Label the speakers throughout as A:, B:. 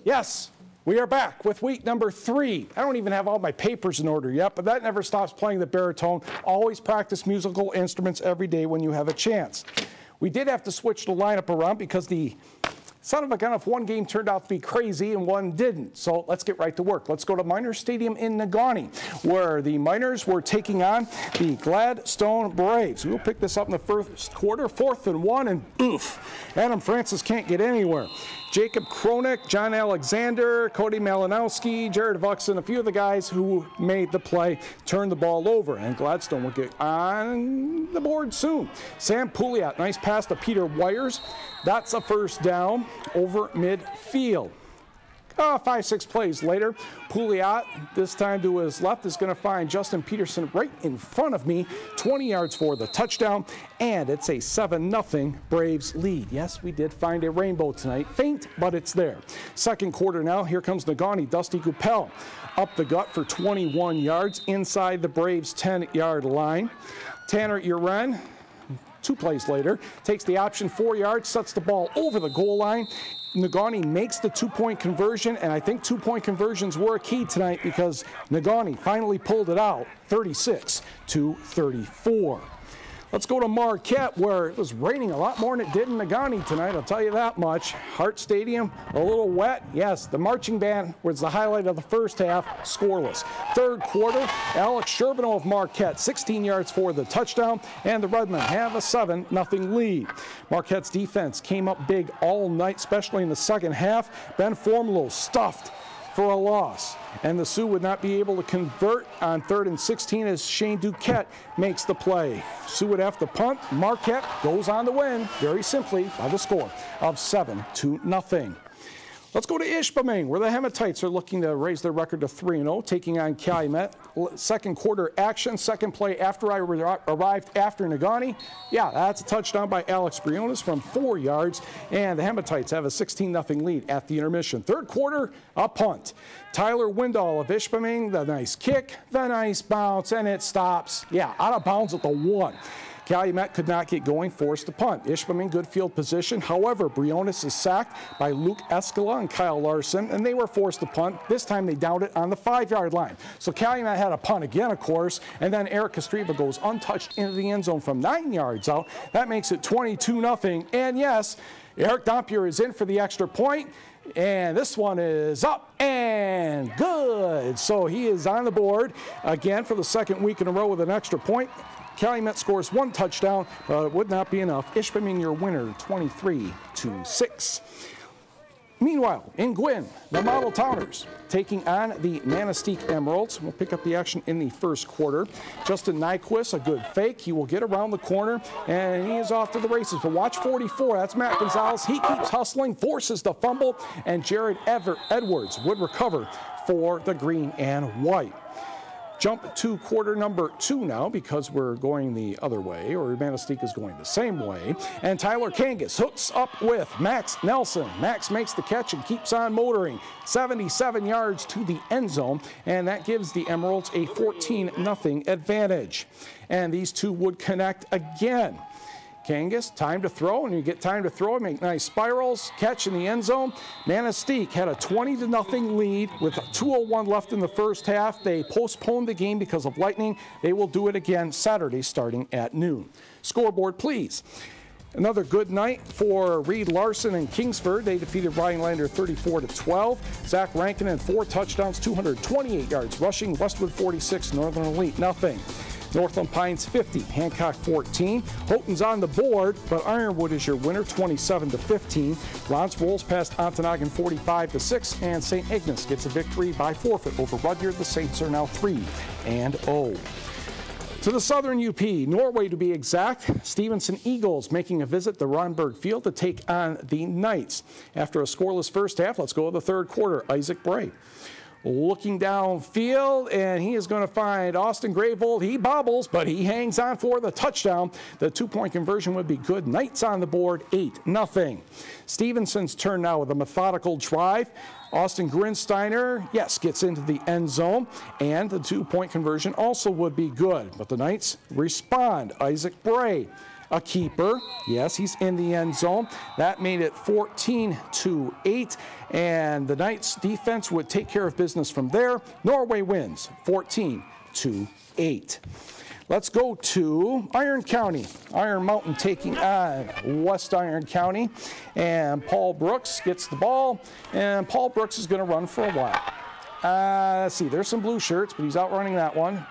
A: Yes, we are back with week number 3. I don't even have all my papers in order yet, but that never stops playing the baritone. Always practice musical instruments every day when you have a chance. We did have to switch the lineup around because the son of a gun of one game turned out to be crazy and one didn't. So let's get right to work. Let's go to Miners Stadium in Negaunee, where the Miners were taking on the Gladstone Braves. We'll pick this up in the first quarter, 4th and 1, and oof, Adam Francis can't get anywhere. Jacob Kronick, John Alexander, Cody Malinowski, Jared Vuxen, a few of the guys who made the play turned the ball over, and Gladstone will get on the board soon. Sam Pouliot, nice pass to Peter Wires. That's a first down over midfield. 5-6 plays later, Pouliot, this time to his left, is going to find Justin Peterson right in front of me, 20 yards for the touchdown, and it's a 7-0 Braves lead. Yes, we did find a rainbow tonight. Faint, but it's there. Second quarter now, here comes Negaunee. Dusty Goupel up the gut for 21 yards inside the Braves' 10-yard line. Tanner Uren, 2 plays later, takes the option 4 yards, sets the ball over the goal line. Negaunee makes the 2-point conversion, and I think 2-point conversions were a key tonight because Negaunee finally pulled it out, 36-34. Let's go to Marquette, where it was raining a lot more than it did in Negaunee tonight, I'll tell you that much. Hart Stadium, a little wet. Yes, the marching band was the highlight of the first half, scoreless. Third quarter, Alex Sherbino of Marquette, 16 yards for the touchdown, and the Redmen have a 7-0 lead. Marquette's defense came up big all night, especially in the second half. Ben Formolo stuffed for a loss, and the Sioux would not be able to convert on 3rd and 16 as Shane Duquette makes the play. Sioux would have to punt. Marquette goes on to win very simply by the score of 7-0. Let's go to Ishpeming, where the Hematites are looking to raise their record to 3-0, taking on Calumet. Second quarter action, second play after I arrived after Negaunee. Yeah, that's a touchdown by Alex Briones from 4 yards, and the Hematites have a 16-0 lead at the intermission. Third quarter, a punt. Tyler Windall of Ishpeming, the nice kick, the nice bounce, and it stops. Yeah, out of bounds at the 1. Calumet could not get going, forced to punt. Ishpeming, good field position. However, Briones is sacked by Luke Escala and Kyle Larson, and they were forced to punt. This time they downed it on the 5-yard line. So Calumet had a punt again, of course, and then Eric Castriva goes untouched into the end zone from 9 yards out. That makes it 22-0. And yes, Eric Dompier is in for the extra point. And this one is up and good. So he is on the board again for the second week in a row with an extra point. Calumet scores 1 touchdown, but it would not be enough. Ishpeming your winner, 23-6. Meanwhile, in Gwinn, the Model Towners taking on the Manistique Emeralds. We'll pick up the action in the first quarter. Justin Nyquist, a good fake. He will get around the corner, and he is off to the races. But watch 44. That's Matt Gonzalez. He keeps hustling, forces the fumble, and Jared Edwards would recover for the green and white. Jump to quarter number 2 now because we're going the other way, or Manistique is going the same way. And Tyler Kangas hooks up with Max Nelson. Max makes the catch and keeps on motoring. 77 yards to the end zone, and that gives the Emeralds a 14-0 advantage. And these two would connect again. Kangas, time to throw, and you get time to throw, make nice spirals, catch in the end zone. Manistique had a 20-0 lead with 2:01 left in the first half. They postponed the game because of lightning. They will do it again Saturday starting at noon. Scoreboard, please. Another good night for Reed Larson and Kingsford. They defeated Rhinelander 34-12. Zach Rankinen, 4 touchdowns, 228 yards rushing. Westwood 46, Northern Elite nothing. Northland Pines 50, Hancock 14. Houghton's on the board, but Ironwood is your winner, 27-15. Lance rolls past Ontonagon 45-6, and St. Ignace gets a victory by forfeit over Rudyard. The Saints are now 3-0. To the Southern UP, Norway to be exact, Stevenson Eagles making a visit to Ronberg Field to take on the Knights. After a scoreless first half, let's go to the third quarter. Isaac Bray looking downfield, and he is going to find Austin Grayvold. He bobbles, but he hangs on for the touchdown. The two-point conversion would be good. Knights on the board, 8-0. Stevenson's turn now with a methodical drive. Austin Grinsteiner, yes, gets into the end zone, and the two-point conversion also would be good. But the Knights respond. Isaac Bray, a keeper. Yes, he's in the end zone. That made it 14-8, and the Knights defense would take care of business from there. Norway wins 14-8. Let's go to Iron County. Iron Mountain taking on West Iron County, and Paul Brooks gets the ball, and Paul Brooks is going to run for a while. Let's see, there's some blue shirts, but he's outrunning that one.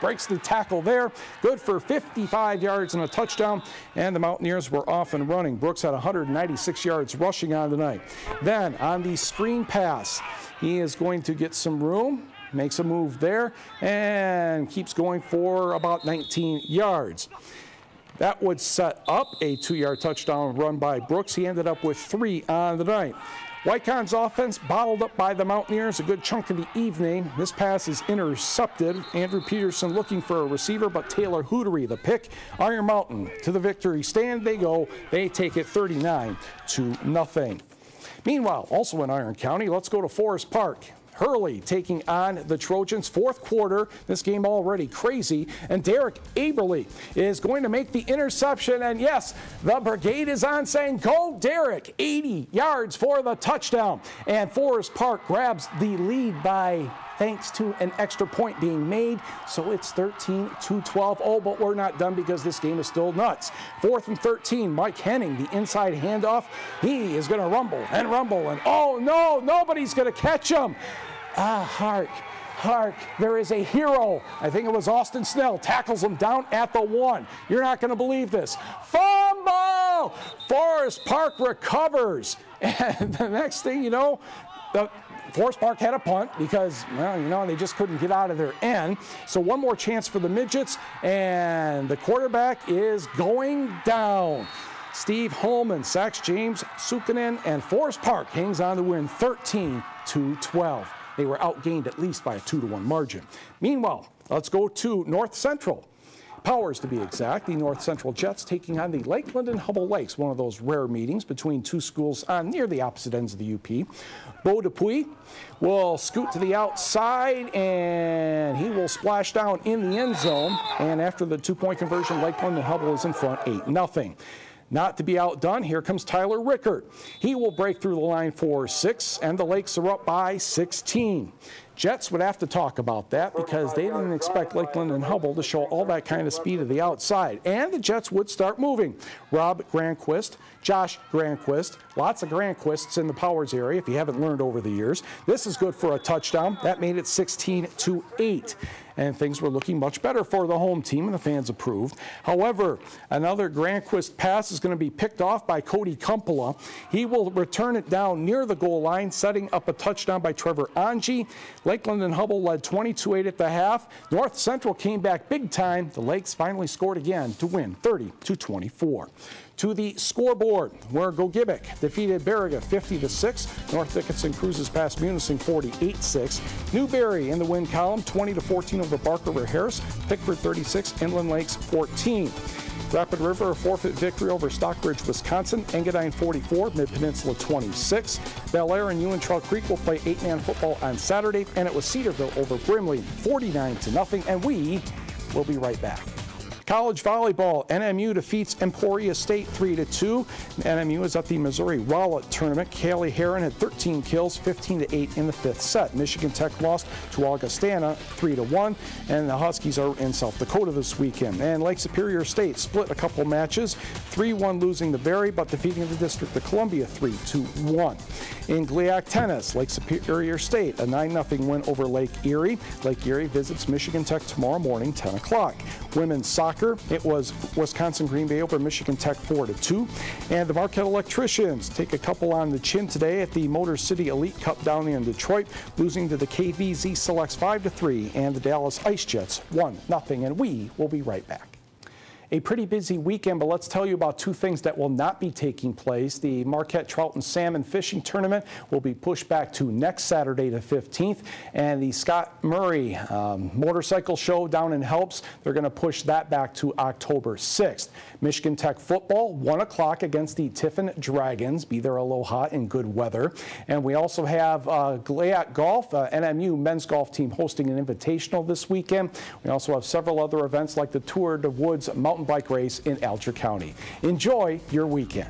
A: Breaks the tackle there. Good for 55 yards and a touchdown, and the Mountaineers were off and running. Brooks had 196 yards rushing on the night. Then on the screen pass, he is going to get some room, makes a move there, and keeps going for about 19 yards. That would set up a 2-yard touchdown run by Brooks. He ended up with 3 on the night. Wykons offense bottled up by the Mountaineers a good chunk of the evening. This pass is intercepted. Andrew Peterson looking for a receiver, but Taylor Hootery the pick. Iron Mountain to the victory stand they go. They take it 39-0. Meanwhile, also in Iron County, let's go to Forest Park. Hurley taking on the Trojans. Fourth quarter, this game already crazy, and Derek Aberle is going to make the interception, and yes, the brigade is on saying, go Derek, 80 yards for the touchdown, and Forest Park grabs the lead by thanks to an extra point being made, so it's 13-12. Oh, but we're not done because this game is still nuts. 4th and 13, Mike Henning, the inside handoff. He is going to rumble, and oh no, nobody's going to catch him. Hark, there is a hero. I think it was Austin Snell, tackles him down at the 1. You're not going to believe this. Fumble! Forest Park recovers. And the next thing you know, the Forest Park had a punt because, well, you know, they just couldn't get out of their end. So one more chance for the Midgets, and the quarterback is going down. Steve Holman sacks James Sukkanen, and Forest Park hangs on to win 13-12. They were outgained at least by a 2-1 margin. Meanwhile, let's go to North Central. Powers, to be exact, the North Central Jets taking on the Lakeland and Hubble Lakes, one of those rare meetings between two schools on near the opposite ends of the UP. Beau Dupuis will scoot to the outside, and he will splash down in the end zone. And after the 2-point conversion, Lakeland and Hubble is in front 8-0. Not to be outdone, here comes Tyler Rickert. He will break through the line for 6, and the Lakes are up by 16. Jets would have to talk about that because they didn't expect Lakeland and Hubble to show all that kind of speed to the outside. And the Jets would start moving. Rob Granquist, Josh Granquist, lots of Granquists in the Powers area if you haven't learned over the years. This is good for a touchdown. That made it 16-8. And things were looking much better for the home team, and the fans approved. However, another Granquist pass is going to be picked off by Cody Kumpala. He will return it down near the goal line, setting up a touchdown by Trevor Angie. Lakeland and Hubble led 22-8 at the half. North Central came back big time. The Lakes finally scored again to win 30-24. To the scoreboard, where Gogibic defeated Beriga 50-6. North Dickinson cruises past Munising 48-6. Newberry in the win column 20-14 over Barker over Harris. Pickford 36, Inland Lakes 14. Rapid River a forfeit victory over Stockbridge, Wisconsin. Engadine 44, Mid-Peninsula 26. Bel Air and Ewan-Trail Creek will play 8-man football on Saturday, and it was Cedarville over Brimley 49-0. And we will be right back. College volleyball, NMU defeats Emporia State 3-2. NMU is at the Missouri Rowlett tournament. Kaylee Herron had 13 kills, 15-8 in the 5th set. Michigan Tech lost to Augustana 3-1, and the Huskies are in South Dakota this weekend. And Lake Superior State split a couple matches, 3-1 losing to Berry, but defeating the District of Columbia 3-1. In GLIAC tennis, Lake Superior State a 9-0 win over Lake Erie. Lake Erie visits Michigan Tech tomorrow morning, 10 o'clock. Women's soccer soccer, it was Wisconsin Green Bay over Michigan Tech 4-2. And the Marquette Electricians take a couple on the chin today at the Motor City Elite Cup down in Detroit, losing to the KVZ Selects 5-3, and the Dallas Ice Jets 1-0. And we will be right back. A pretty busy weekend, but let's tell you about two things that will not be taking place. The Marquette Trout and Salmon Fishing Tournament will be pushed back to next Saturday, the 15th. And the Scott Murray Motorcycle Show down in Helps, they're going to push that back to October 6th. Michigan Tech football, 1 o'clock against the Tiffin Dragons. Be there aloha in good weather. And we also have GLIAC Golf, NMU men's golf team hosting an invitational this weekend. We also have several other events like the Tour de Woods mountain bike race in Alger County. Enjoy your weekend.